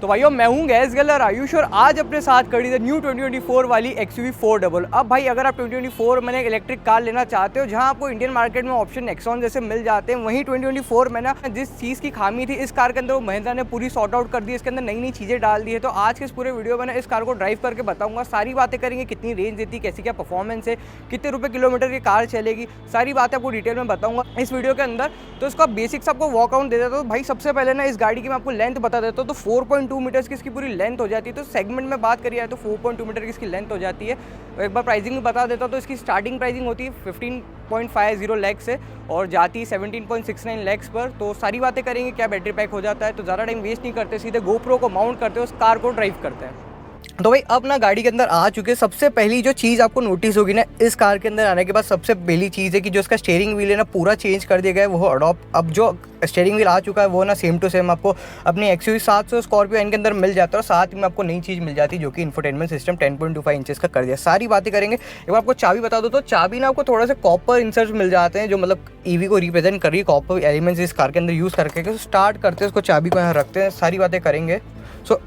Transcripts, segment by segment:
तो भाइयों मैं हूँ गैस गर्ल और आयुष और आज अपने साथ खड़ी है न्यू 2024 वाली XUV 400। अब भाई अगर आप 2024 में एक इलेक्ट्रिक कार लेना चाहते हो जहाँ आपको इंडियन मार्केट में ऑप्शन नेक्सॉन जैसे मिल जाते हैं, वहीं 2024 में ना जिस चीज़ की खामी थी इस कार के अंदर वो महिंद्रा ने पूरी सॉर्ट आउट कर दी। इसके अंदर नई नई चीज़ें डाल दी है। तो आज के इस पूरे वीडियो में ना इस कार को ड्राइव करके बताऊँगा, सारी बातें करेंगे, कितनी रेंज देती है, कैसी क्या परफॉर्मेंस है, कितने रुपये किलोमीटर की कार चलेगी, सारी बातें आपको डिटेल में बताऊँगा इस वीडियो के अंदर। तो इसका बेसिक्स आपको वॉकआउट दे देता हूँ। भाई सबसे पहले ना इस गाड़ी की मैं आपको लेंथ बता देता हूँ। तो 4.2 मीटर्स की इसकी पूरी लेंथ हो जाती है। तो सेगमेंट में बात करिए तो 4.2 मीटर की इसकी लेंथ हो जाती है। एक बार प्राइसिंग भी बता देता हूँ। तो इसकी स्टार्टिंग प्राइसिंग होती है 15.50 लाख से और जाती है 17.69 लाख पर। तो सारी बातें करेंगे, क्या बैटरी पैक हो जाता है। तो ज़्यादा टाइम वेस्ट नहीं करते, सीधे GoPro को माउंट करते हो, उस कार को ड्राइव करते हैं। तो भाई अब ना गाड़ी के अंदर आ चुके हैं। सबसे पहली जो चीज़ आपको नोटिस होगी ना इस कार के अंदर आने के बाद, सबसे पहली चीज़ है कि जो इसका स्टीयरिंग व्हील है ना पूरा चेंज कर दिया गया है। वो अडॉप्ट अब जो स्टीयरिंग व्हील आ चुका है वो ना सेम टू सेम आपको अपनी XUV 700 स्कॉर्पियो एन के अंदर मिल जाता है। और साथ में आपको नई चीज़ मिल जाती है जो कि इंफोटेनमेंट सिस्टम 10.25 इंचेस का कर दिया। सारी बातें करेंगे। एक बार आपको चाबी बता दो तो चाबी ना आपको थोड़ा सा कॉपर इंसर्ट मिल जाते हैं जो मतलब EV को रिप्रेजेंट कर रही है। कॉपर एलिमेंट्स इस कार के अंदर यूज़ करके स्टार्ट करते हैं उसको, चाबी को यहाँ रखते हैं, सारी बातें करेंगे। सो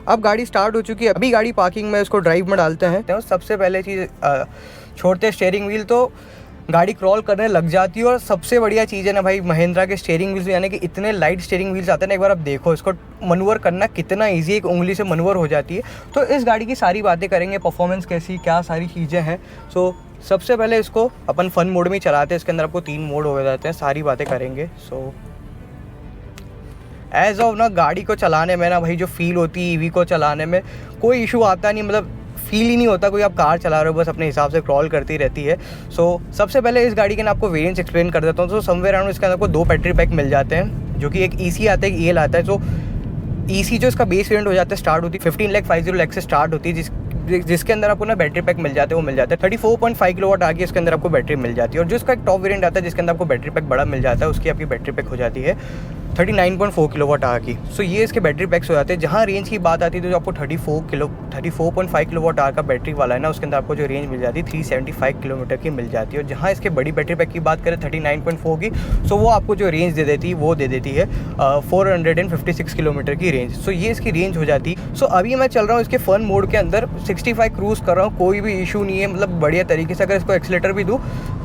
अब गाड़ी स्टार्ट हो चुकी है। अभी गाड़ी पार्किंग में इसको ड्राइव में डालते हैं। तो सबसे पहले चीज़ छोड़ते हैं स्टीयरिंग व्हील, तो गाड़ी क्रॉल करने लग जाती है। और सबसे बढ़िया चीज़ है ना भाई महिंद्रा के स्टीयरिंग व्हील्स, यानी कि इतने लाइट स्टीयरिंग व्हील्स आते हैं ना, एक बार आप देखो इसको मनूवर करना कितना ईजी, एक उंगली से मनूवर हो जाती है। तो इस गाड़ी की सारी बातें करेंगे, परफॉर्मेंस कैसी क्या सारी चीज़ें हैं। सो सबसे पहले इसको अपन फन मोड में ही चलाते हैं। इसके अंदर आपको 3 मोड हो जाते हैं, सारी बातें करेंगे। सो एज ऑफ ना गाड़ी को चलाने में ना भाई जो फील होती है EV को चलाने में कोई इशू आता नहीं, मतलब फील ही नहीं होता कोई आप कार चला रहे हो, बस अपने हिसाब से क्रॉल करती रहती है। सो सबसे पहले इस गाड़ी के ना आपको वेरिएंट्स एक्सप्लेन कर देता हूँ। तो समवेयर अराउंड इसके अंदर आपको 2 बैटरी पैक मिल जाते हैं जो कि एक EC आता है, एक EL आता है। तो EC जो इसका बेस वेरिएंट हो जाता है स्टार्ट होती है 15,50,000 लाख से स्टार्ट होती है, जिसके अंदर आपको ना बैटरी पैक मिल जाते हैं, वो मिल जाता है 34.5 किलोवाट आगे इसके अंदर आपको बैटरी मिल जाती है। और जो इसका एक टॉप वेरिएंट आता है जिसके अंदर आपको बैटरी पैक बड़ा मिल जाता है, उसकी आपकी बैटरी पैक हो जाती है 39.4 किलोवाट आवर की। सो ये इसके बैटरी पैक्स हो जाते हैं। जहाँ रेंज की बात आती है तो जो आपको 34.5 किलोवाट आवर का बैटरी वाला है ना, उसके अंदर आपको जो रेंज मिल जाती है 375 किलोमीटर की मिल जाती है। और जहाँ इसके बड़ी बैटरी पैक की बात करें 39.4 की, सो वो आपको जो रेंज दे देती है वो दे देती है 456 किलोमीटर की रेंज। सो ये इसकी रेंज हो जाती है। सो अभी मैं चल रहा हूँ इसके फन मोड के अंदर, 65 क्रूज़ कर रहा हूँ, कोई भी इशू नहीं है, मतलब बढ़िया तरीके से। अगर इसको एक्सीलेटर भी दूँ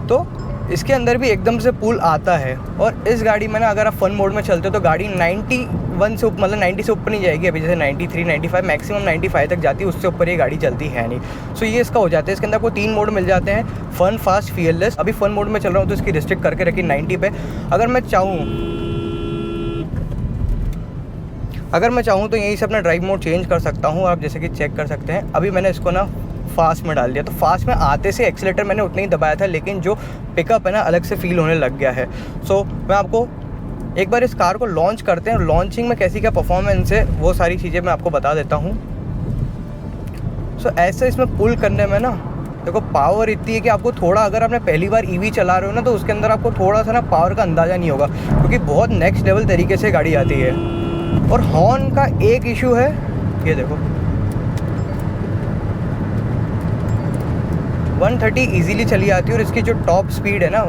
तो इसके अंदर भी एकदम से पुल आता है। और इस गाड़ी में ना अगर आप फन मोड में चलते हो तो गाड़ी 91 से मतलब 90 से ऊपर नहीं जाएगी। अभी जैसे 93, 95 मैक्सिमम 95 तक जाती है, उससे ऊपर ये गाड़ी चलती है नहीं। सो ये इसका हो जाता है। इसके अंदर आपको 3 मोड मिल जाते हैं, फन, फास्ट, फीयरलेस। अभी फन मोड में चल रहा हूँ तो इसकी रिस्ट्रिक्ट करके रखी 90 पे। अगर मैं चाहूँ तो यहीं से अपना ड्राइव मोड चेंज कर सकता हूँ। आप जैसे कि चेक कर सकते हैं, अभी मैंने इसको ना फास्ट में डाल दिया। तो फास्ट में आते से एक्सीलेटर मैंने उतना ही दबाया था, लेकिन जो पिकअप है ना अलग से फील होने लग गया है। सो मैं आपको एक बार इस कार को लॉन्च करते हैं, लॉन्चिंग में कैसी क्या परफॉर्मेंस है वो सारी चीज़ें मैं आपको बता देता हूँ। सो ऐसे इसमें पुल करने में ना देखो पावर इतनी है कि आपको थोड़ा, अगर आपने पहली बार EV चला रहे हो ना तो उसके अंदर आपको थोड़ा सा ना पावर का अंदाज़ा नहीं होगा, क्योंकि बहुत नेक्स्ट लेवल तरीके से गाड़ी आती है। और हॉर्न का एक इशू है, ये देखो 130 इजीली चली आती है। और इसकी जो टॉप स्पीड है ना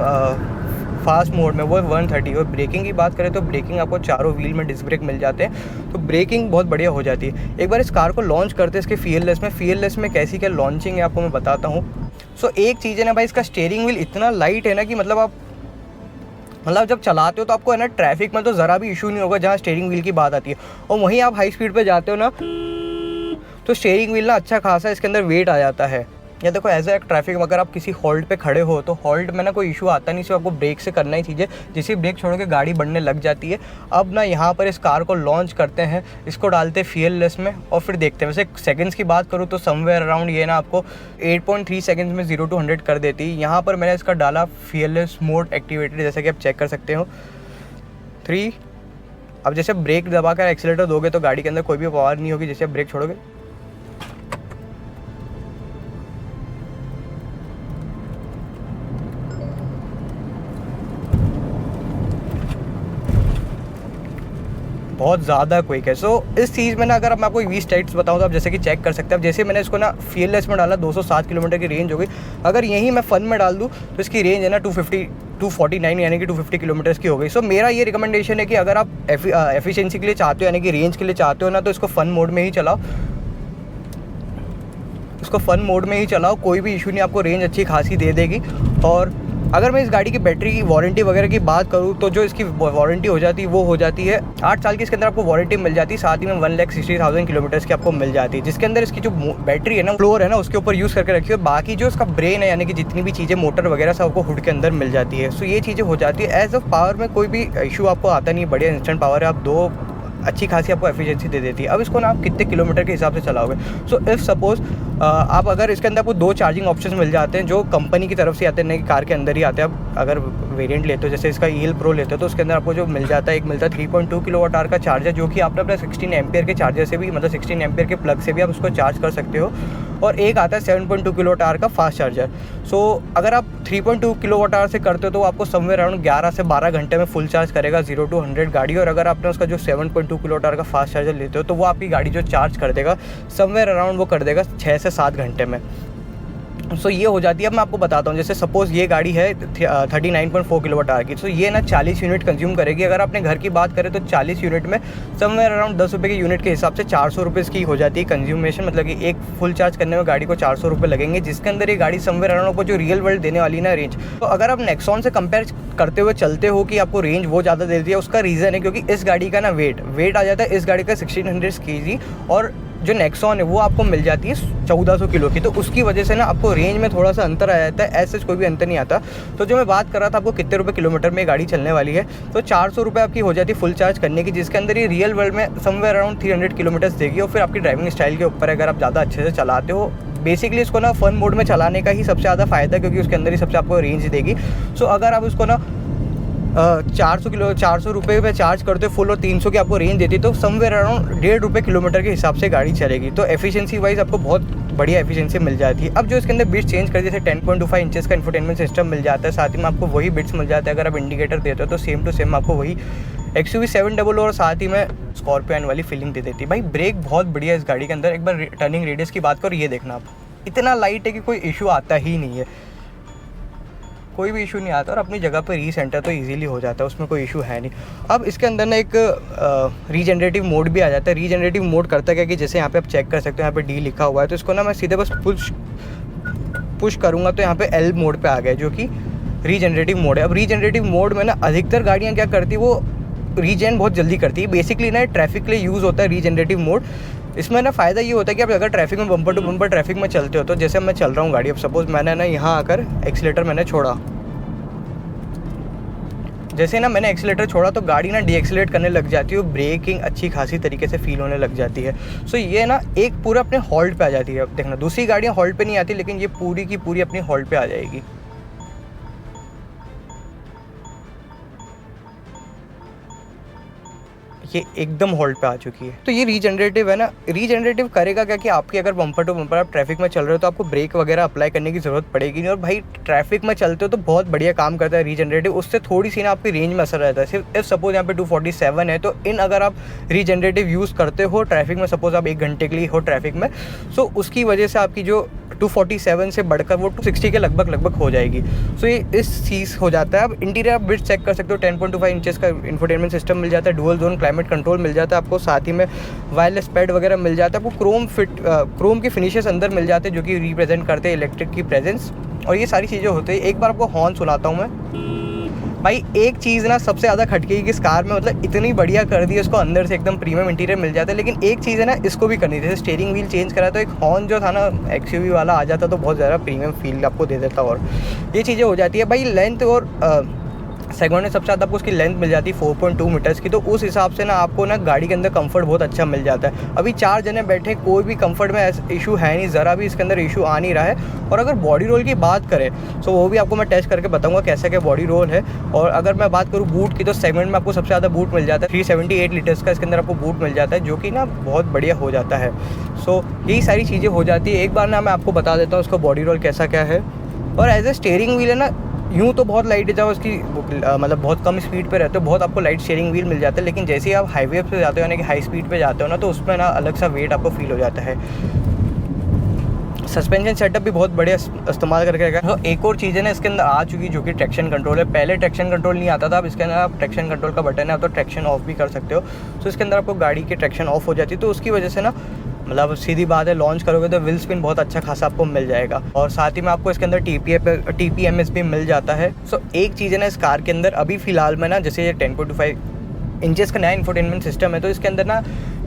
फास्ट मोड में वो 130। और ब्रेकिंग की बात करें तो ब्रेकिंग आपको चारों व्हील में डिस्क ब्रेक मिल जाते हैं, तो ब्रेकिंग बहुत बढ़िया हो जाती है। एक बार इस कार को लॉन्च करते हैं इसके फीयरलेस में कैसी क्या लॉन्चिंग है आपको मैं बताता हूँ। सो एक चीज़ है ना भाई, इसका स्टीयरिंग व्हील इतना लाइट है ना कि मतलब जब चलाते हो तो आपको है ना ट्रैफिक में तो ज़रा भी इशू नहीं होगा जहाँ स्टीयरिंग व्हील की बात आती है। और वहीं आप हाई स्पीड पे जाते हो ना तो स्टीयरिंग व्हील ना अच्छा खासा इसके अंदर वेट आ जाता है। या देखो एज ए ट्रैफिक में अगर आप किसी हॉल्ट पे खड़े हो तो हॉल्ट में ना कोई इशू आता नहीं, सिर्फ आपको ब्रेक से करना ही चीज़ें, जिसे ब्रेक छोड़ के गाड़ी बढ़ने लग जाती है। अब ना यहाँ पर इस कार को लॉन्च करते हैं, इसको डालते हैं फीयरलेस में और फिर देखते हैं। वैसे सेकंड्स की बात करूँ तो समवेयर अराउंड ये ना आपको 8.3 सेकंड्स में 0 to 100 कर देती है। यहाँ पर मैंने इसका डाला फीयरलेस मोड एक्टिवेटेड, जैसा कि आप चेक कर सकते हो 3। अब जैसे ब्रेक दबा कर एक्सीलेटर दोगे तो गाड़ी के अंदर कोई भी पावर नहीं होगी, जैसे आप ब्रेक छोड़ोगे बहुत ज़्यादा क्विक है। सो इस चीज़ में ना अगर मैं आपको EV स्टेट्स बताऊँ तो आप जैसे कि चेक कर सकते हैं। अब जैसे मैंने इसको ना फीयरलेस में डाला 207 किलोमीटर की रेंज हो गई। अगर यहीं मैं फन में डाल दूँ तो इसकी रेंज है ना 249 यानी कि 250 किलोमीटर्स की हो गई। सो मेरा ये रिकमेंडेशन है कि अगर आप एफिशिएंसी के लिए चाहते हो यानी कि रेंज के लिए चाहते हो ना, तो इसको फ़न मोड में ही चलाओ, इसको फ़न मोड में ही चलाओ, कोई भी इशू नहीं, आपको रेंज अच्छी खासी दे देगी। और अगर मैं इस गाड़ी की बैटरी की वारंटी वगैरह की बात करूँ तो जो इसकी वारंटी हो जाती है वो हो जाती है 8 साल की, इसके अंदर आपको वारंटी मिल जाती है, साथ ही में 1,60,000 किलोमीटर्स की आपको मिल जाती है, जिसके अंदर इसकी जो बैटरी है ना, फ्लोर है ना, उसके ऊपर यूज़ करके रखी है। बाकी जो इसका ब्रेन है यानी कि जितनी भी चीज़ें मोटर वगैरह सब आपको हुड के अंदर मिल जाती है। सो ये चीज़ें हो जाती है। एज ऑफ पावर में कोई भी इशू आपको आता नहीं, बढ़िया इंस्टेंट पावर है, आप दो अच्छी खासी आपको एफिशिएंसी दे देती है। अब इसको ना आप कितने किलोमीटर के हिसाब से चलाओगे। सो इफ़ सपोज़ आप अगर इसके अंदर आपको 2 चार्जिंग ऑप्शंस मिल जाते हैं जो कंपनी की तरफ से आते हैं, नहीं कार के अंदर ही आते हैं। आप अगर वेरिएंट लेते हो जैसे इसका ईएल प्रो लेते हो तो उसके अंदर आपको जो मिल जाता है, एक मिलता है 3.2 किलोवाट आवर का चार्जर, जो कि आपने अपना 16 एम्पियर के चार्जर से भी, मतलब 16 एम्पियर के प्लग से भी आप उसको चार्ज कर सकते हो। और एक आता है 7.2 किलोवाट आवर का फास्ट चार्जर। सो अगर आप 3.2 किलोवाट आवर से करते हो तो आपको समवेयर अराउंड 11 से 12 घंटे में फुल चार्ज करेगा 0 to 100 गाड़ी। और अगर आपने उसका जो 7.2 किलोवाट आवर का फास्ट चार्जर लेते हो तो वो आपकी गाड़ी जो चार्ज कर देगा समवेयर अराउंड वो कर देगा 6 से 7 घंटे में। सो ये हो जाती है। अब मैं आपको बताता हूँ, जैसे सपोज़ ये गाड़ी है 39.4 किलोवाट आवर की, तो ये ना 40 यूनिट कंज्यूम करेगी। अगर आपने घर की बात करें तो 40 यूनिट में समवेयर अराउंड 10 रुपये के यूनिट के हिसाब से 400 रुपये की हो जाती है कंज्यूमेशन, मतलब कि एक फुल चार्ज करने में गाड़ी को 400 रुपये लगेंगे, जिसके अंदर ये गाड़ी समवेयर अराउंड को जो रियल वर्ल्ड देने वाली ना रेंज, तो अगर आप नेक्सॉन से कंपेयर करते हुए चलते हो कि आपको रेंज वो ज़्यादा देती है, उसका रीज़न है क्योंकि इस गाड़ी का ना वेट आ जाता है इस गाड़ी का 1600 kg, और जो नेक्सॉन है वो आपको मिल जाती है 1400 किलो की। तो उसकी वजह से ना आपको रेंज में थोड़ा सा अंतर आ जाता है, ऐसे कोई भी अंतर नहीं आता। तो जो मैं बात कर रहा था आपको कितने रुपए किलोमीटर में गाड़ी चलने वाली है, तो 400 रुपये आपकी हो जाती है फुल चार्ज करने की, जिसके अंदर ये रियल वर्ल्ड में समवेयर अराउंड 300 किलोमीटर्स देगी। और फिर आपकी ड्राइविंग स्टाइल के ऊपर अगर आप ज़्यादा अच्छे से चलाते हो, बेसिकली इसको ना फन मोड में चलाने का ही सबसे ज़्यादा फ़ायदा, क्योंकि उसके अंदर ही सबसे आपको रेंज देगी। सो अगर आप उसको ना 400 रुपये में चार्ज करते हो फुल और 300 की आपको रेंज देती है, तो समवेयर अराउंड 1.5 रुपये किलोमीटर के हिसाब से गाड़ी चलेगी। तो एफिशिएंसी वाइज आपको बहुत बढ़िया एफिशिएंसी मिल जाती है। अब जो इसके अंदर बिट्स चेंज कर, जैसे 10.25 इंचेस का इंफोटेनमेंट सिस्टम मिल जाता है, साथ ही में आपको वही बिट्स मिल जाता है। अगर आप इंडिकेटर देते हो तो सेम टू सेम आपको वही XUV 700 और साथ ही में स्कॉर्पियन वाली फीलिंग दे देती है। भाई ब्रेक बहुत बढ़िया है इस गाड़ी के अंदर। एक बार टर्निंग रेडियस की बात करो, ये देखना आप, इतना लाइट है कि कोई इशू आता ही नहीं है, कोई भी इशू नहीं आता, और अपनी जगह पे रीसेंटर तो इजीली हो जाता है, उसमें कोई इशू है नहीं। अब इसके अंदर ना एक रीजनरेटिव मोड भी आ जाता है। रीजनरेटिव मोड करता क्या कि जैसे यहाँ पे आप चेक कर सकते हो, यहाँ पे D लिखा हुआ है, तो इसको ना मैं सीधे बस पुश करूँगा तो यहाँ पे L मोड पे आ गया, जो कि रीजनरेटिव मोड है। अब रीजनरेटिव मोड में ना अधिकतर गाड़ियाँ क्या करती है, वो रीजन बहुत जल्दी करती है। बेसिकली ना ट्रैफिक के लिए यूज़ होता है रीजनरेटिव मोड। इसमें ना फ़ायदा ये होता है कि आप अगर ट्रैफिक में बम्पर टू बम्पर ट्रैफिक में चलते हो, तो जैसे मैं चल रहा हूँ गाड़ी, अब सपोज़ मैंने ना यहाँ आकर एक्सीलेटर मैंने छोड़ा, जैसे ना मैंने एक्सीलेटर छोड़ा तो गाड़ी ना डीएक्सीलेट करने लग जाती है, ब्रेकिंग अच्छी खासी तरीके से फील होने लग जाती है। सो ये ना एक पूरा अपने हॉल्ट पे आ जाती है। अब देखना दूसरी गाड़ियाँ हॉल्ट पे नहीं आती, लेकिन ये पूरी की पूरी अपनी हॉल्ट पे आ जाएगी। ये एकदम हॉल्ट पे आ चुकी है। तो ये रीजनरेटिव है ना, रीजनरेटिव करेगा क्या कि आपकी अगर बम्पर टू बम्पर आप ट्रैफिक में चल रहे हो तो आपको ब्रेक वगैरह अप्लाई करने की ज़रूरत पड़ेगी नहीं। और भाई ट्रैफिक में चलते हो तो बहुत बढ़िया काम करता है रीजनरेटिव, उससे थोड़ी सी ना आपकी रेंज में असर रहता है। सिर्फ इफ सपोज यहाँ पे 247 है, तो इन अगर आप रीजनरेटिव यूज़ करते हो ट्रैफिक में, सपोज आप 1 घंटे के लिए हो ट्रैफिक में, सो उसकी वजह से आपकी जो 247 से बढ़कर वो 260 के लगभग हो जाएगी। सो ये इस चीज़ हो जाता है। अब इंटीरियर आप बिट्स चेक कर सकते हो, 10.25 इंचेस का इंफोटेनमेंट सिस्टम मिल जाता है, डुअल जोन क्लाइमेट कंट्रोल मिल जाता है आपको, साथ ही में वायरलेस पैड वगैरह मिल जाता है आपको, क्रोम की फिनिशेस अंदर मिल जाते हैं जो कि रिप्रेजेंट करते हैं इलेक्ट्रिक की प्रेजेंस, और ये सारी चीज़ें होती है। एक बार आपको हॉर्न सुनाता हूँ मैं। भाई एक चीज़ ना सबसे ज़्यादा खटके की इस कार में, मतलब इतनी बढ़िया कर दी है इसको, अंदर से एकदम प्रीमियम इंटीरियर मिल जाता है, लेकिन एक चीज़ है ना इसको भी करनी थी। जैसे स्टीयरिंग व्हील चेंज करा तो एक हॉर्न जो था ना XUV वाला आ जाता तो बहुत ज़्यादा प्रीमियम फील आपको दे देता, और ये चीज़ें हो जाती है। भाई लेंथ और सेगमेंट में सबसे ज़्यादा आपको उसकी लेंथ मिल जाती है 4.2 मीटर्स की, तो उस हिसाब से ना आपको ना गाड़ी के अंदर कंफर्ट बहुत अच्छा मिल जाता है। अभी 4 जने बैठे, कोई भी कंफर्ट में इशू है नहीं, ज़रा भी इसके अंदर इशू आ नहीं रहा है। और अगर बॉडी रोल की बात करें तो वो भी आपको मैं टेस्ट करके बताऊंगा कैसा क्या बॉडी रोल है। और अगर मैं बात करूँ बूट की, तो सेगमेंट में आपको सबसे ज़्यादा बूट मिल जाता है, 378 लीटर्स का इसके अंदर आपको बूट मिल जाता है, जो कि ना बहुत बढ़िया हो जाता है। सो यही सारी चीज़ें हो जाती है। एक बार ना मैं आपको बता देता हूँ उसका बॉडी रोल कैसा क्या है। और एज ए स्टीयरिंग व्हील है ना, यूँ तो बहुत लाइट है, जब उसकी मतलब बहुत कम स्पीड पे रहते हो बहुत आपको लाइट स्टीयरिंग व्हील मिल जाता है, लेकिन जैसे ही आप हाईवे पे जाते हो यानी कि हाई स्पीड पे जाते हो ना, तो उसमें ना अलग सा वेट आपको फील हो जाता है। सस्पेंशन सेटअप भी बहुत बढ़िया इस्तेमाल करके रखा है। तो एक और चीज़ है ना इसके अंदर आ चुकी जो कि ट्रैक्शन कंट्रोल है। पहले ट्रैक्शन कंट्रोल नहीं आता था, अब इसके अंदर आप ट्रैक्शन कंट्रोल का बटन है तो ट्रैक्शन ऑफ भी कर सकते हो। तो इसके अंदर आपको गाड़ी की ट्रैक्शन ऑफ हो जाती है, तो उसकी वजह से ना मतलब सीधी बात है, लॉन्च करोगे तो व्हील स्पिन बहुत अच्छा खासा आपको मिल जाएगा। और साथ ही में आपको इसके अंदर TPMS भी मिल जाता है। सो एक चीज़ है ना इस कार के अंदर अभी फ़िलहाल में ना, जैसे ये 10.5 इंचेस का नया इंफोटेनमेंट सिस्टम है, तो इसके अंदर ना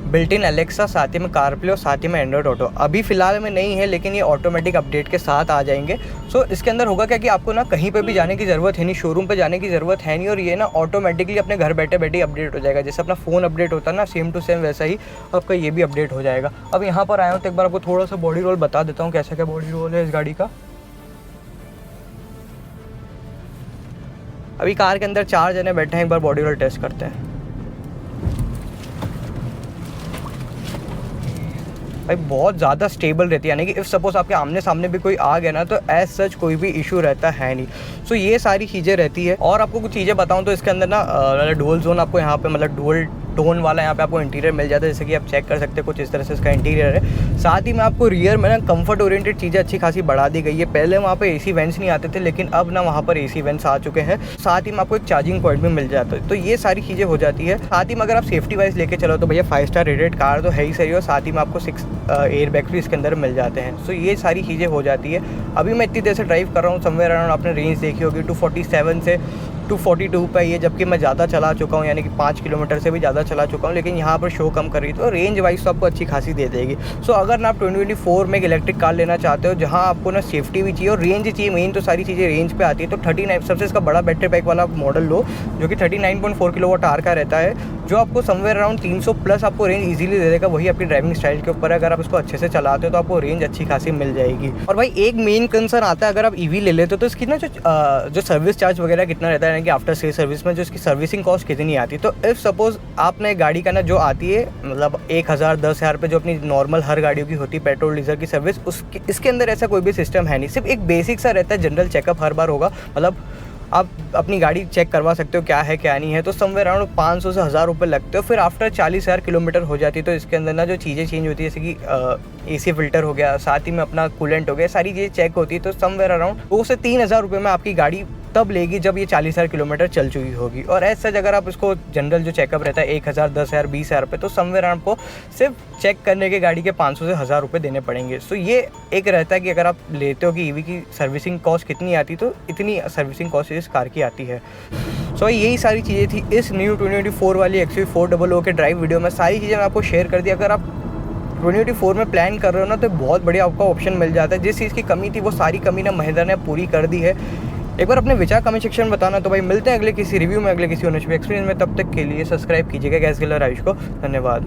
बिल्ट इन एलेक्सा, साथ ही में कारप्ले और साथ ही में एंड्रॉयड ऑटो अभी फ़िलहाल में नहीं है, लेकिन ये ऑटोमेटिक अपडेट के साथ आ जाएंगे। सो इसके अंदर होगा क्या कि आपको ना कहीं पे भी जाने की ज़रूरत है नहीं, शोरूम पे जाने की ज़रूरत है नहीं, और ये ना ऑटोमेटिकली अपने घर बैठे बैठे अपडेट हो जाएगा। जैसे अपना फ़ोन अपडेट होता है ना, सेम टू सेम वैसा ही आपका ये भी अपडेट हो जाएगा। अब यहाँ पर आया हूँ तो एक बार आपको थोड़ा सा बॉडी रोल बता देता हूँ कैसा क्या बॉडी रोल है इस गाड़ी का। अभी कार के अंदर 4 जने बैठे हैं, एक बार बॉडी रोल टेस्ट करते हैं। भाई बहुत ज़्यादा स्टेबल रहती है, यानी कि इफ़ सपोज़ आपके आमने सामने भी कोई आ गया ना तो एज सच कोई भी इशू रहता है नहीं। सो ये सारी चीज़ें रहती है। और आपको कुछ चीज़ें बताऊं तो इसके अंदर ना डुअल जोन आपको यहाँ पे मतलब डुअल टोन वाला यहाँ पे आपको इंटीरियर मिल जाता है, जैसे कि आप चेक कर सकते हैं कुछ इस तरह से इसका इंटीरियर है। साथ ही में आपको रियर में ना कंफर्ट ओरिएंटेड चीज़ें अच्छी खासी बढ़ा दी गई है। पहले वहाँ पे AC वेंट्स नहीं आते थे, लेकिन अब ना वहाँ पर AC वेंट्स आ चुके हैं। साथ ही में आपको एक चार्जिंग पॉइंट भी मिल जाता है, तो ये सारी चीज़ें हो जाती है। साथ ही में अगर आप सेफ्टी वाइज लेके चलो तो भैया 5 स्टार रेटेड कार तो है ही सही, और साथ ही में आपको 6 एयर बैग भी इसके अंदर मिल जाते हैं। सो ये सारी चीज़ें हो जाती है। अभी मैं इतनी देर से ड्राइव कर रहा हूँ, समवेयर अराउंड आपने रेंज देखी होगी 247 से 242 पे ये, जबकि मैं ज़्यादा चला चुका हूँ, यानी कि 5 किलोमीटर से भी ज़्यादा चला चुका हूँ, लेकिन यहाँ पर शो कम कर रही है, तो रेंज वाइज तो आपको अच्छी खासी दे देगी। सो अगर ना आप 2024 में एक इलेक्ट्रिक कार लेना चाहते हो जहाँ आपको ना सेफ्टी भी चाहिए और रेंज चाहिए, मेन तो सारी चीज़ें रेंज पे आती है, तो 39 सबसे इसका बड़ा बैटरी पैक वाला मॉडल लो जो कि 39.4 किलोवाट आवर का रहता है, जो आपको समवेयर अराउंड 300 प्लस आपको रेंज ईजिली दे देगा। वही आपकी ड्राइविंग स्टाइल के ऊपर है, अगर आप इसको अच्छे से चलाते हो तो आपको रेंज अच्छी खासी मिल जाएगी। और भाई एक मेन कंसर्न आता है अगर आप EV ले लेते हो तो इसकी ना जो सर्विस चार्ज वगैरह कितना रहता है, यानी कि आफ्टर सेल सर्विस में जो इसकी सर्विसिंग कॉस्ट कितनी आती है। तो इफ़ सपोज़ आपने गाड़ी का ना जो आती है मतलब 1000 10,000 पे जो अपनी नॉर्मल हर गाड़ियों की होती है पेट्रोल डीजल की सर्विस, उसकी इसके अंदर ऐसा कोई भी सिस्टम है नहीं। सिर्फ एक बेसिक सा रहता है, जनरल चेकअप हर बार होगा, मतलब आप अपनी गाड़ी चेक करवा सकते हो क्या है क्या नहीं है। तो समवेयर अराउंड 500 से 1000 रुपये लगते हो। फिर आफ्टर 40,000 किलोमीटर हो जाती है तो इसके अंदर ना जो चीज़ें चेंज होती है, जैसे कि AC फिल्टर हो गया, साथ ही में अपना कूलेंट हो गया, सारी चीज़ें चेक होती है। तो समवेयर अराउंड 2 से 3,000 रुपये में आपकी गाड़ी तब लेगी जब ये 40,000 किलोमीटर चल चुकी होगी। और एज सच अगर आप इसको जनरल जो चेकअप रहता है 1,000 10,000 20,000 पे, तो समवेयर आपको सिर्फ चेक करने के गाड़ी के 500 से 1000 रुपये देने पड़ेंगे। सो ये एक रहता है कि अगर आप लेते हो कि EV की सर्विसिंग कॉस्ट कितनी आती, तो इतनी सर्विसिंग कॉस्ट इस कार की आती है। सो यही सारी चीज़ें थी इस न्यू 2024 वाली XUV400 के ड्राइव वीडियो में। सारी चीज़ें मैं आपको शेयर कर दी। अगर आप 2024 में प्लान कर रहे हो ना तो बहुत बढ़िया आपका ऑप्शन मिल जाता है। जिस चीज़ की कमी थी वो सारी कमी ना महिंद्रा ने पूरी कर दी है। एक बार अपने विचार कमेंट सेक्शन में बताना। तो भाई मिलते हैं अगले किसी रिव्यू में, अगले किसी ओनरशिप एक्सपीरियंस में। तब तक के लिए सब्सक्राइब कीजिएगा गैस ग्रिल आयुष को। धन्यवाद।